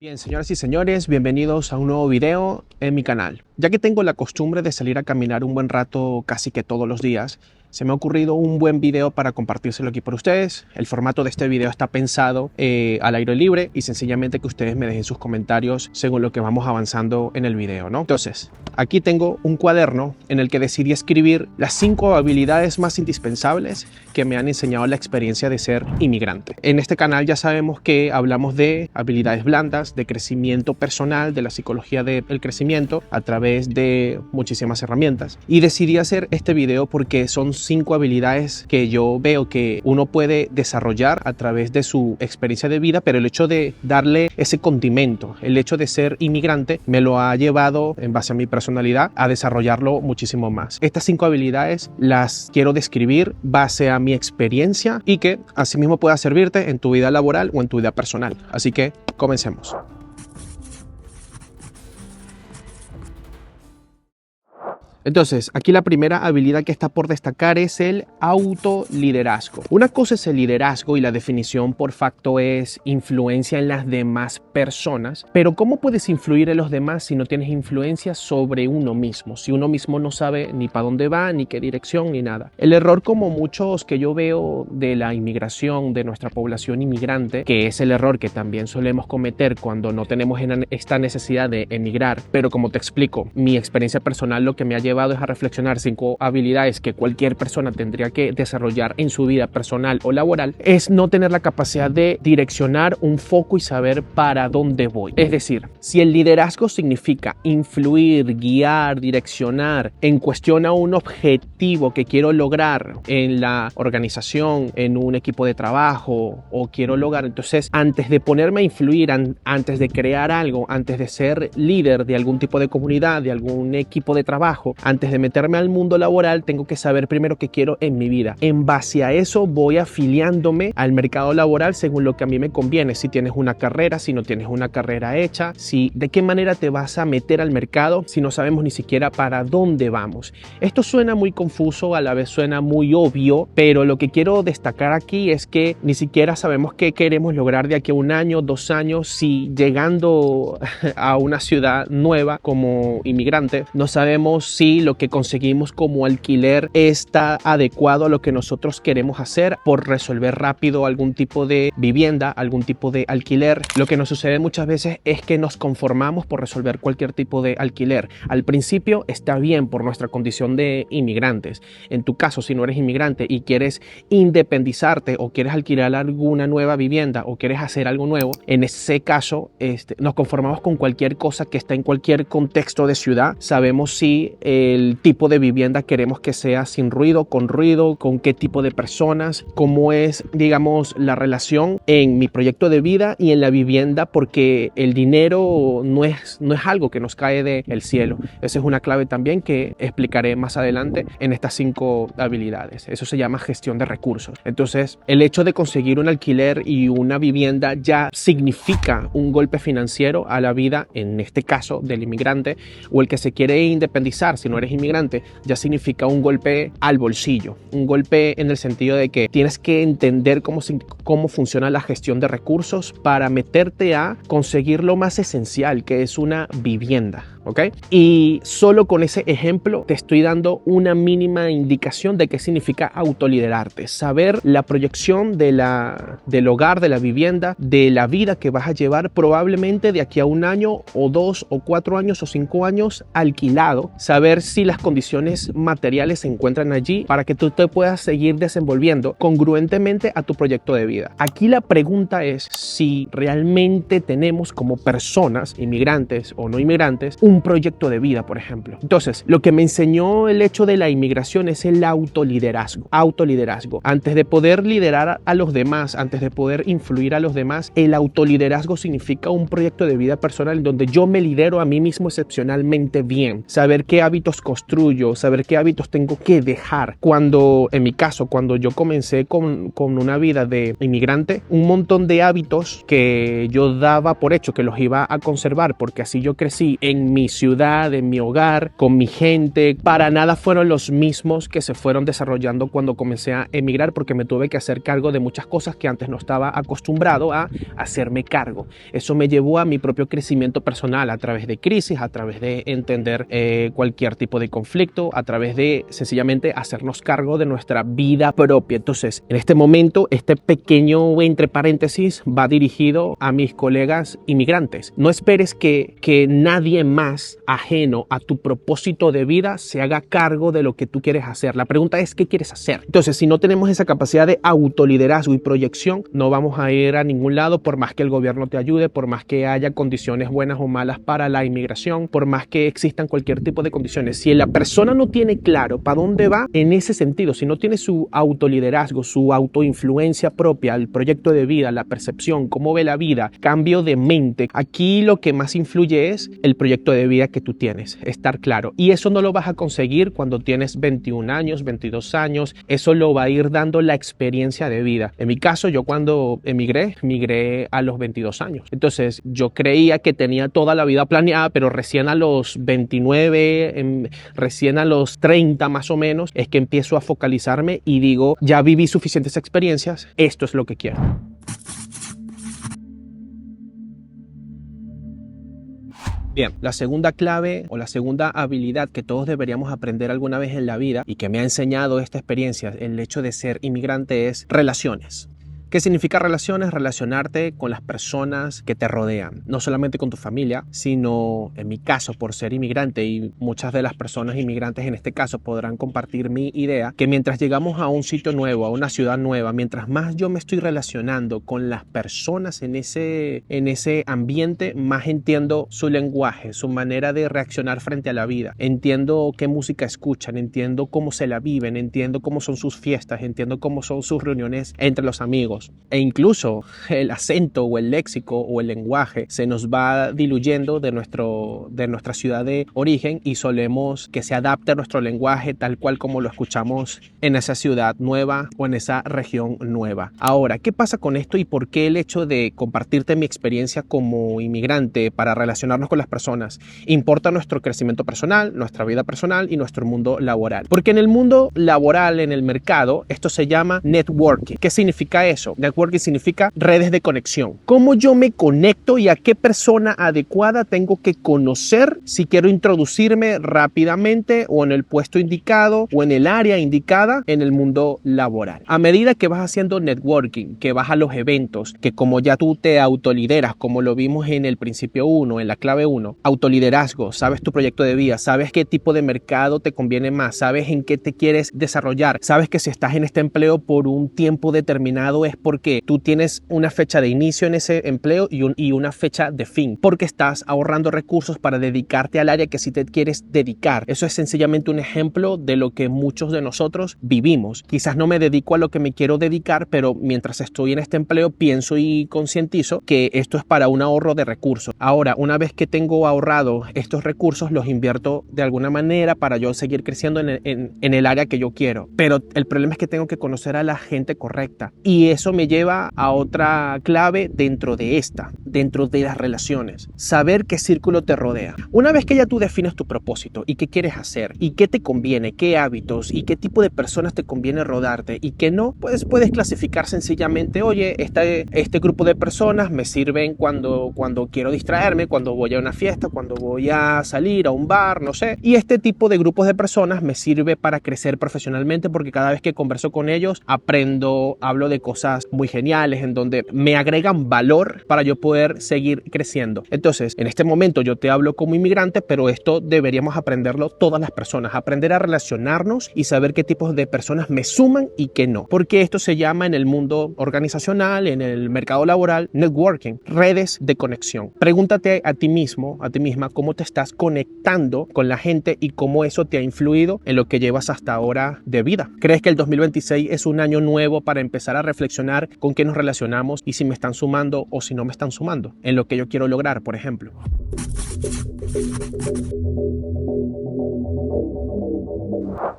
Bien, señoras y señores, bienvenidos a un nuevo video en mi canal. Ya que tengo la costumbre de salir a caminar un buen rato casi que todos los días, se me ha ocurrido un buen video para compartírselo aquí por ustedes. El formato de este video está pensado al aire libre y sencillamente que ustedes me dejen sus comentarios según lo que vamos avanzando en el video, ¿no? Entonces, aquí tengo un cuaderno en el que decidí escribir las 5 habilidades más indispensables que me han enseñado la experiencia de ser inmigrante. En este canal ya sabemos que hablamos de habilidades blandas, de crecimiento personal, de la psicología del crecimiento a través de muchísimas herramientas. Y decidí hacer este video porque son 5 habilidades que yo veo que uno puede desarrollar a través de su experiencia de vida, pero el hecho de darle ese condimento, el hecho de ser inmigrante, me lo ha llevado, en base a mi personalidad, a desarrollarlo muchísimo más. Estas 5 habilidades las quiero describir base a mi experiencia y que asimismo pueda servirte en tu vida laboral o en tu vida personal. Así que comencemos. Entonces, aquí la primera habilidad que está por destacar es el autoliderazgo. Una cosa es el liderazgo y la definición por facto es influencia en las demás personas, pero ¿cómo puedes influir en los demás si no tienes influencia sobre uno mismo? Si uno mismo no sabe ni para dónde va, ni qué dirección, ni nada. El error, como muchos que yo veo de la inmigración, de nuestra población inmigrante, que es el error que también solemos cometer cuando no tenemos esta necesidad de emigrar, pero como te explico, mi experiencia personal lo que me ha llevado es a reflexionar 5 habilidades que cualquier persona tendría que desarrollar en su vida personal o laboral, es no tener la capacidad de direccionar un foco y saber para dónde voy. Es decir, si el liderazgo significa influir, guiar, direccionar en cuestión a un objetivo que quiero lograr en la organización, en un equipo de trabajo o quiero lograr, entonces antes de ponerme a influir, antes de crear algo, antes de ser líder de algún tipo de comunidad, de algún equipo de trabajo, antes de meterme al mundo laboral, tengo que saber primero qué quiero en mi vida. En base a eso voy afiliándome al mercado laboral según lo que a mí me conviene. Si tienes una carrera, si no tienes una carrera hecha, de qué manera te vas a meter al mercado si no sabemos ni siquiera para dónde vamos. Esto suena muy confuso, a la vez suena muy obvio, pero lo que quiero destacar aquí es que ni siquiera sabemos qué queremos lograr de aquí a 1 año, 2 años, si llegando a una ciudad nueva como inmigrante no sabemos si lo que conseguimos como alquiler está adecuado a lo que nosotros queremos hacer por resolver rápido algún tipo de vivienda, algún tipo de alquiler. Lo que nos sucede muchas veces es que nos conformamos por resolver cualquier tipo de alquiler. Al principio está bien por nuestra condición de inmigrantes. En tu caso, si no eres inmigrante y quieres independizarte o quieres alquilar alguna nueva vivienda o quieres hacer algo nuevo, en ese caso nos conformamos con cualquier cosa que está en cualquier contexto de ciudad. Sabemos si el tipo de vivienda queremos que sea sin ruido, con qué tipo de personas, cómo es, digamos, la relación en mi proyecto de vida y en la vivienda, porque el dinero no es algo que nos cae del cielo. Esa es una clave también que explicaré más adelante en estas 5 habilidades. Eso se llama gestión de recursos. Entonces, el hecho de conseguir un alquiler y una vivienda ya significa un golpe financiero a la vida, en este caso, del inmigrante o el que se quiere independizar. Si no eres inmigrante, ya significa un golpe al bolsillo, un golpe en el sentido de que tienes que entender cómo funciona la gestión de recursos para meterte a conseguir lo más esencial, que es una vivienda. ¿Ok? Y solo con ese ejemplo te estoy dando una mínima indicación de qué significa autoliderarte, saber la proyección del hogar, de la vivienda, de la vida que vas a llevar probablemente de aquí a 1 año o 2 o 4 años o 5 años alquilado, saber si las condiciones materiales se encuentran allí para que tú te puedas seguir desenvolviendo congruentemente a tu proyecto de vida. Aquí la pregunta es si realmente tenemos como personas, inmigrantes o no inmigrantes, un proyecto de vida, por ejemplo. Entonces, lo que me enseñó el hecho de la inmigración es el autoliderazgo. Antes de poder liderar a los demás, antes de poder influir a los demás, el autoliderazgo significa un proyecto de vida personal en donde yo me lidero a mí mismo excepcionalmente bien. Saber qué hábitos construyo, saber qué hábitos tengo que dejar. En mi caso, cuando yo comencé con una vida de inmigrante, un montón de hábitos que yo daba por hecho que los iba a conservar porque así yo crecí en mi ciudad, en mi hogar, con mi gente, para nada fueron los mismos que se fueron desarrollando cuando comencé a emigrar, porque me tuve que hacer cargo de muchas cosas que antes no estaba acostumbrado a hacerme cargo. Eso me llevó a mi propio crecimiento personal a través de crisis, a través de entender cualquier tipo de conflicto, a través de sencillamente hacernos cargo de nuestra vida propia. Entonces, en este momento, este pequeño entre paréntesis va dirigido a mis colegas inmigrantes. No esperes que nadie más ajeno a tu propósito de vida se haga cargo de lo que tú quieres hacer. La pregunta es, ¿qué quieres hacer? Entonces, si no tenemos esa capacidad de autoliderazgo y proyección, no vamos a ir a ningún lado, por más que el gobierno te ayude, por más que haya condiciones buenas o malas para la inmigración, por más que existan cualquier tipo de condiciones. Si la persona no tiene claro para dónde va en ese sentido, si no tiene su autoliderazgo, su autoinfluencia propia, el proyecto de vida, la percepción, cómo ve la vida, cambio de mente, aquí lo que más influye es el proyecto de vida que tú tienes, estar claro. Y eso no lo vas a conseguir cuando tienes 21 años, 22 años, eso lo va a ir dando la experiencia de vida. En mi caso, yo cuando migré a los 22 años. Entonces, yo creía que tenía toda la vida planeada, pero recién a los 29, recién a los 30 más o menos, es que empiezo a focalizarme y digo, ya viví suficientes experiencias, esto es lo que quiero. Bien, la segunda clave o la segunda habilidad que todos deberíamos aprender alguna vez en la vida y que me ha enseñado esta experiencia, el hecho de ser inmigrante, es relaciones. ¿Qué significa relaciones? Relacionarte con las personas que te rodean, no solamente con tu familia, sino en mi caso, por ser inmigrante, y muchas de las personas inmigrantes en este caso podrán compartir mi idea, que mientras llegamos a un sitio nuevo, a una ciudad nueva, mientras más yo me estoy relacionando con las personas en ese ambiente, más entiendo su lenguaje, su manera de reaccionar frente a la vida, entiendo qué música escuchan, entiendo cómo se la viven, entiendo cómo son sus fiestas, entiendo cómo son sus reuniones entre los amigos. E incluso el acento o el léxico o el lenguaje se nos va diluyendo de nuestra ciudad de origen y solemos que se adapte a nuestro lenguaje tal cual como lo escuchamos en esa ciudad nueva o en esa región nueva. Ahora, ¿qué pasa con esto y por qué el hecho de compartirte mi experiencia como inmigrante para relacionarnos con las personas importa nuestro crecimiento personal, nuestra vida personal y nuestro mundo laboral? Porque en el mundo laboral, en el mercado, esto se llama networking. ¿Qué significa eso? Networking significa redes de conexión. ¿Cómo yo me conecto y a qué persona adecuada tengo que conocer si quiero introducirme rápidamente o en el puesto indicado o en el área indicada en el mundo laboral? A medida que vas haciendo networking, que vas a los eventos, que como ya tú te autolideras, como lo vimos en el principio 1, en la clave 1, autoliderazgo, sabes tu proyecto de vida, sabes qué tipo de mercado te conviene más, sabes en qué te quieres desarrollar, sabes que si estás en este empleo por un tiempo determinado es porque tú tienes una fecha de inicio en ese empleo y una fecha de fin, porque estás ahorrando recursos para dedicarte al área que sí te quieres dedicar. Eso es sencillamente un ejemplo de lo que muchos de nosotros vivimos. Quizás no me dedico a lo que me quiero dedicar, pero mientras estoy en este empleo pienso y concientizo que esto es para un ahorro de recursos. Ahora, una vez que tengo ahorrado estos recursos, los invierto de alguna manera para yo seguir creciendo en el área que yo quiero. Pero el problema es que tengo que conocer a la gente correcta y eso me lleva a otra clave dentro de las relaciones. Saber qué círculo te rodea. Una vez que ya tú defines tu propósito y qué quieres hacer y qué te conviene, qué hábitos y qué tipo de personas te conviene rodarte y qué no, pues puedes clasificar sencillamente, oye, este grupo de personas me sirven cuando quiero distraerme, cuando voy a una fiesta, cuando voy a salir a un bar, no sé. Y este tipo de grupos de personas me sirve para crecer profesionalmente porque cada vez que converso con ellos aprendo, hablo de cosas muy geniales en donde me agregan valor para yo poder seguir creciendo. Entonces, en este momento yo te hablo como inmigrante, pero esto deberíamos aprenderlo todas las personas, aprender a relacionarnos y saber qué tipos de personas me suman y qué no, porque esto se llama en el mundo organizacional, en el mercado laboral, networking, redes de conexión. Pregúntate a ti mismo, a ti misma, cómo te estás conectando con la gente y cómo eso te ha influido en lo que llevas hasta ahora de vida. ¿Crees que el 2026 es un año nuevo para empezar a reflexionar con qué nos relacionamos y si me están sumando o si no me están sumando en lo que yo quiero lograr, por ejemplo?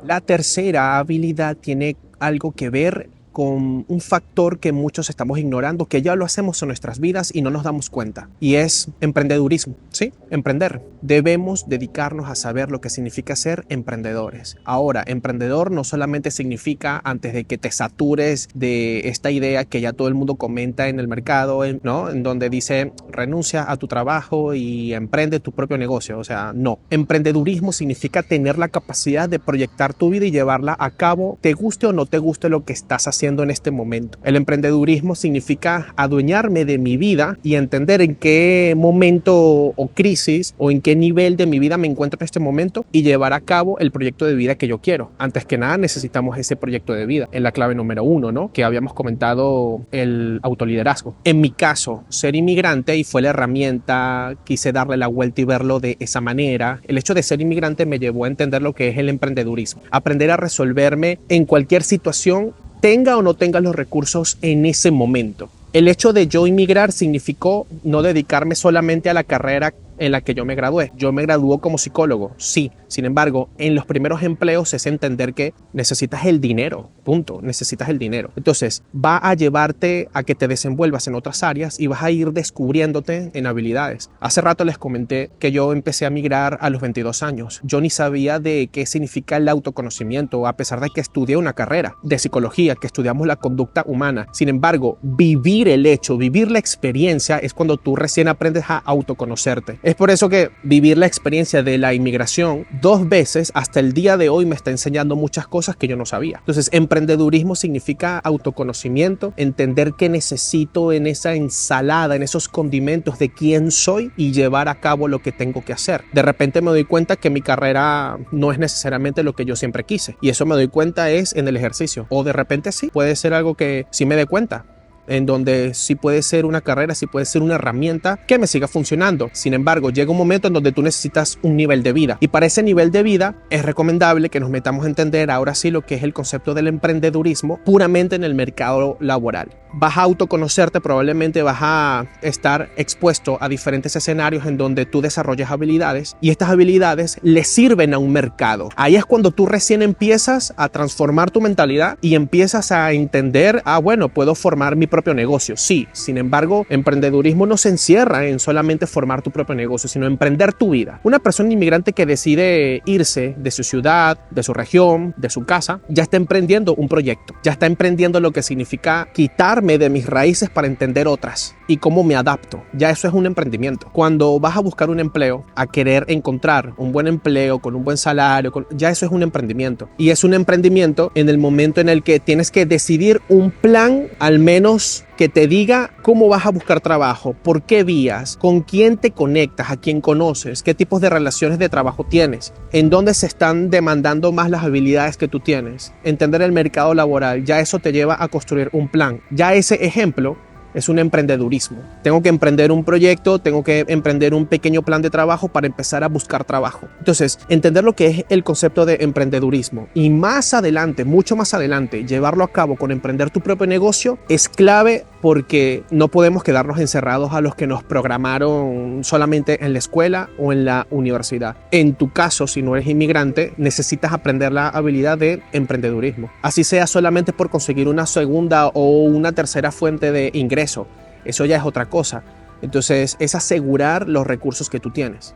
La tercera habilidad tiene algo que ver con un factor que muchos estamos ignorando, que ya lo hacemos en nuestras vidas y no nos damos cuenta, y es emprendedurismo. Sí, emprender. Debemos dedicarnos a saber lo que significa ser emprendedores. Ahora, emprendedor no solamente significa, antes de que te satures de esta idea que ya todo el mundo comenta en el mercado, ¿no? En donde dice renuncia a tu trabajo y emprende tu propio negocio. O sea, no. Emprendedurismo significa tener la capacidad de proyectar tu vida y llevarla a cabo, te guste o no te guste lo que estás haciendo en este momento. El emprendedurismo significa adueñarme de mi vida y entender en qué momento o crisis o en qué nivel de mi vida me encuentro en este momento y llevar a cabo el proyecto de vida que yo quiero. Antes que nada necesitamos ese proyecto de vida en la clave número 1, ¿no? Que habíamos comentado, el autoliderazgo. En mi caso, ser inmigrante, y fue la herramienta, quise darle la vuelta y verlo de esa manera. El hecho de ser inmigrante me llevó a entender lo que es el emprendedurismo. Aprender a resolverme en cualquier situación, tenga o no tenga los recursos en ese momento. El hecho de yo inmigrar significó no dedicarme solamente a la carrera en la que yo me gradué. Yo me graduó como psicólogo, sí. Sin embargo, en los primeros empleos es entender que necesitas el dinero, punto. Necesitas el dinero. Entonces, va a llevarte a que te desenvuelvas en otras áreas y vas a ir descubriéndote en habilidades. Hace rato les comenté que yo empecé a migrar a los 22 años. Yo ni sabía de qué significa el autoconocimiento, a pesar de que estudié una carrera de psicología, que estudiamos la conducta humana. Sin embargo, vivir el hecho, vivir la experiencia es cuando tú recién aprendes a autoconocerte. Es por eso que vivir la experiencia de la inmigración 2 veces hasta el día de hoy me está enseñando muchas cosas que yo no sabía. Entonces, emprendedurismo significa autoconocimiento, entender qué necesito en esa ensalada, en esos condimentos de quién soy y llevar a cabo lo que tengo que hacer. De repente me doy cuenta que mi carrera no es necesariamente lo que yo siempre quise, y eso me doy cuenta es en el ejercicio, o de repente sí, puede ser algo que sí me dé cuenta, en donde sí puede ser una carrera, sí puede ser una herramienta que me siga funcionando. Sin embargo, llega un momento en donde tú necesitas un nivel de vida, y para ese nivel de vida es recomendable que nos metamos a entender ahora sí lo que es el concepto del emprendedurismo puramente en el mercado laboral. Vas a autoconocerte, probablemente vas a estar expuesto a diferentes escenarios en donde tú desarrollas habilidades, y estas habilidades le sirven a un mercado. Ahí es cuando tú recién empiezas a transformar tu mentalidad y empiezas a entender, bueno, puedo formar mi propio negocio. Sí, sin embargo, emprendedurismo no se encierra en solamente formar tu propio negocio, sino emprender tu vida. Una persona inmigrante que decide irse de su ciudad, de su región, de su casa, ya está emprendiendo un proyecto, ya está emprendiendo lo que significa quitarme de mis raíces para entender otras y cómo me adapto. Ya eso es un emprendimiento. Cuando vas a buscar un empleo, a querer encontrar un buen empleo con un buen salario, ya eso es un emprendimiento. Y es un emprendimiento en el momento en el que tienes que decidir un plan, al menos que te diga cómo vas a buscar trabajo, por qué vías, con quién te conectas, a quién conoces, qué tipos de relaciones de trabajo tienes, en dónde se están demandando más las habilidades que tú tienes, entender el mercado laboral. Ya eso te lleva a construir un plan. Ya ese ejemplo es un emprendedurismo. Tengo que emprender un proyecto, tengo que emprender un pequeño plan de trabajo para empezar a buscar trabajo. Entonces, entender lo que es el concepto de emprendedurismo y más adelante, mucho más adelante, llevarlo a cabo con emprender tu propio negocio es clave, porque no podemos quedarnos encerrados a los que nos programaron solamente en la escuela o en la universidad. En tu caso, si no eres inmigrante, necesitas aprender la habilidad de emprendedurismo. Así sea solamente por conseguir una segunda o una tercera fuente de ingreso. Eso ya es otra cosa. Entonces, es asegurar los recursos que tú tienes.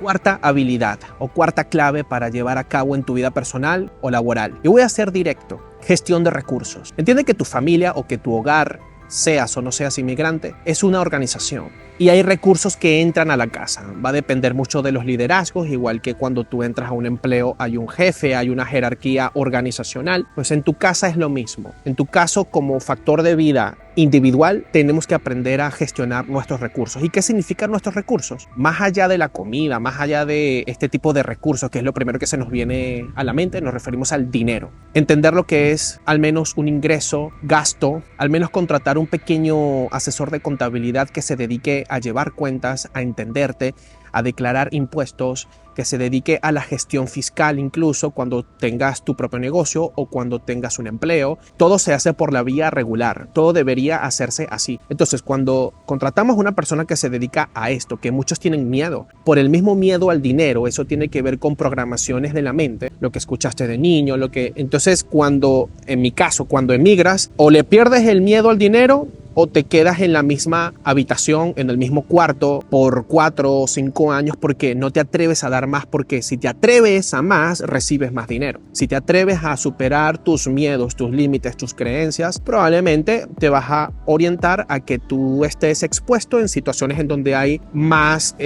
Cuarta habilidad o cuarta clave para llevar a cabo en tu vida personal o laboral. Y voy a ser directo. Gestión de recursos. Entiende que tu familia o que tu hogar, seas o no seas inmigrante, es una organización. Y hay recursos que entran a la casa. Va a depender mucho de los liderazgos, igual que cuando tú entras a un empleo hay un jefe, hay una jerarquía organizacional. Pues en tu casa es lo mismo. En tu caso, como factor de vida individual, tenemos que aprender a gestionar nuestros recursos. ¿Y qué significan nuestros recursos? Más allá de la comida, más allá de este tipo de recursos, que es lo primero que se nos viene a la mente, nos referimos al dinero. Entender lo que es al menos un ingreso, gasto, al menos contratar un pequeño asesor de contabilidad que se dedique dedique a llevar cuentas, a entenderte, a declarar impuestos, que se dedique a la gestión fiscal incluso cuando tengas tu propio negocio o cuando tengas un empleo. Todo se hace por la vía regular, todo debería hacerse así. Entonces, cuando contratamos a una persona que se dedica a esto, que muchos tienen miedo, por el mismo miedo al dinero, eso tiene que ver con programaciones de la mente, lo que escuchaste de niño, entonces cuando, en mi caso, cuando emigras, o le pierdes el miedo al dinero, o te quedas en la misma habitación, en el mismo cuarto por 4 o 5 años porque no te atreves a dar más, porque si te atreves a más, recibes más dinero. Si te atreves a superar tus miedos, tus límites, tus creencias, probablemente te vas a orientar a que tú estés expuesto en situaciones en donde hay más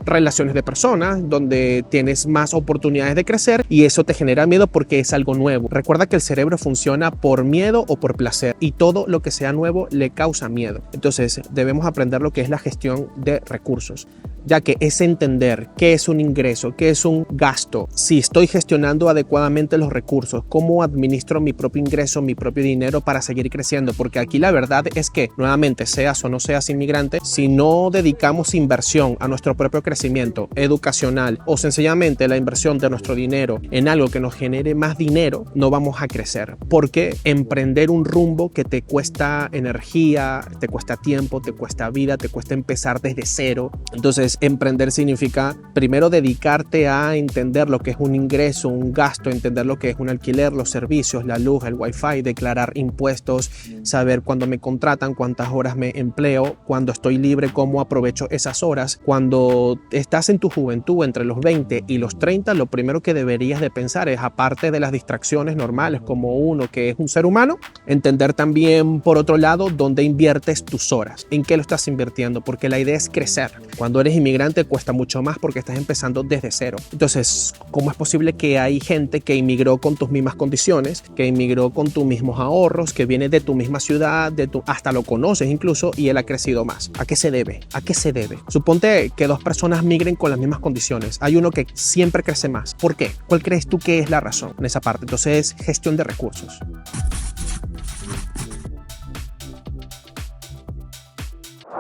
relaciones de personas, donde tienes más oportunidades de crecer, y eso te genera miedo porque es algo nuevo. Recuerda que el cerebro funciona por miedo o por placer, y todo lo que sea nuevo le causa miedo. Entonces debemos aprender lo que es la gestión de recursos, ya que es entender qué es un ingreso, qué es un gasto, si estoy gestionando adecuadamente los recursos, cómo administro mi propio ingreso, mi propio dinero para seguir creciendo, porque aquí la verdad es que, nuevamente, seas o no seas inmigrante, si no dedicamos inversión a nuestro propio crecimiento educacional o sencillamente la inversión de nuestro dinero en algo que nos genere más dinero, no vamos a crecer, porque emprender un rumbo que te cuesta energía, te cuesta tiempo, te cuesta vida, te cuesta empezar desde cero. Entonces, emprender significa primero dedicarte a entender lo que es un ingreso, un gasto, entender lo que es un alquiler, los servicios, la luz, el wifi, declarar impuestos, saber cuándo me contratan, cuántas horas me empleo, cuando estoy libre, cómo aprovecho esas horas. Cuando estás en tu juventud, entre los 20 y los 30, lo primero que deberías de pensar es, aparte de las distracciones normales como uno que es un ser humano, entender también, por otro lado, dónde inviertes tus horas, en qué lo estás invirtiendo, porque la idea es crecer. Cuando eres inmigrante cuesta mucho más porque estás empezando desde cero. Entonces, ¿cómo es posible que hay gente que inmigró con tus mismas condiciones, que inmigró con tus mismos ahorros, que viene de tu misma ciudad, hasta lo conoces incluso, y él ha crecido más? ¿A qué se debe? ¿A qué se debe? Suponte que dos personas migren con las mismas condiciones. Hay uno que siempre crece más. ¿Por qué? ¿Cuál crees tú que es la razón en esa parte? Entonces, gestión de recursos.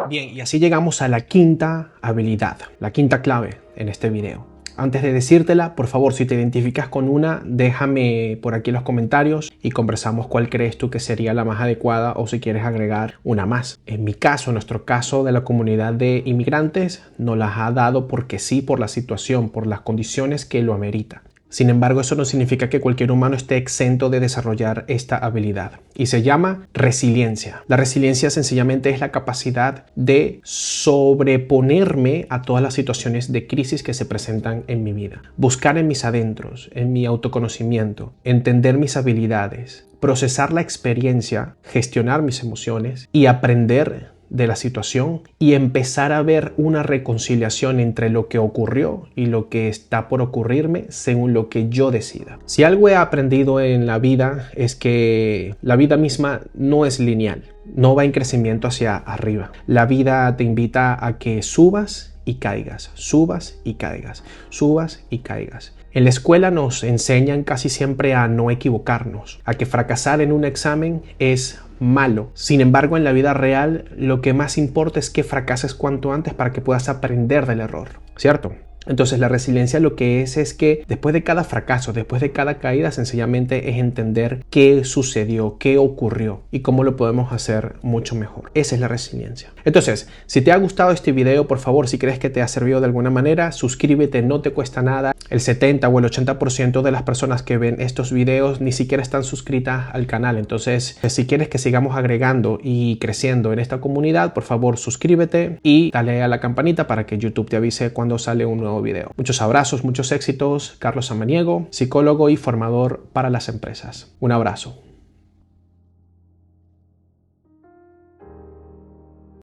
Bien, y así llegamos a la quinta habilidad, la quinta clave en este video. Antes de decírtela, por favor, si te identificas con una, déjame por aquí en los comentarios y conversamos cuál crees tú que sería la más adecuada, o si quieres agregar una más. En mi caso, en nuestro caso de la comunidad de inmigrantes, nos las ha dado porque sí, por la situación, por las condiciones que lo amerita. Sin embargo, eso no significa que cualquier humano esté exento de desarrollar esta habilidad, y se llama resiliencia. La resiliencia sencillamente es la capacidad de sobreponerme a todas las situaciones de crisis que se presentan en mi vida. Buscar en mis adentros, en mi autoconocimiento, entender mis habilidades, procesar la experiencia, gestionar mis emociones y aprender de la situación, y empezar a ver una reconciliación entre lo que ocurrió y lo que está por ocurrirme según lo que yo decida. Si algo he aprendido en la vida es que la vida misma no es lineal, no va en crecimiento hacia arriba. La vida te invita a que subas y caigas, subas y caigas, subas y caigas. En la escuela nos enseñan casi siempre a no equivocarnos, a que fracasar en un examen es malo. Sin embargo, en la vida real lo que más importa es que fracases cuanto antes para que puedas aprender del error, ¿cierto? Entonces, la resiliencia lo que es que después de cada fracaso, después de cada caída, sencillamente es entender qué sucedió, qué ocurrió y cómo lo podemos hacer mucho mejor. Esa es la resiliencia. Entonces, si te ha gustado este video, por favor, si crees que te ha servido de alguna manera, suscríbete, no te cuesta nada. El 70 o el 80% de las personas que ven estos videos ni siquiera están suscritas al canal. Entonces, si quieres que sigamos agregando y creciendo en esta comunidad, por favor, suscríbete y dale a la campanita para que YouTube te avise cuando sale un nuevo video. Muchos abrazos, muchos éxitos. Carlos Samaniego, psicólogo y formador para las empresas. Un abrazo.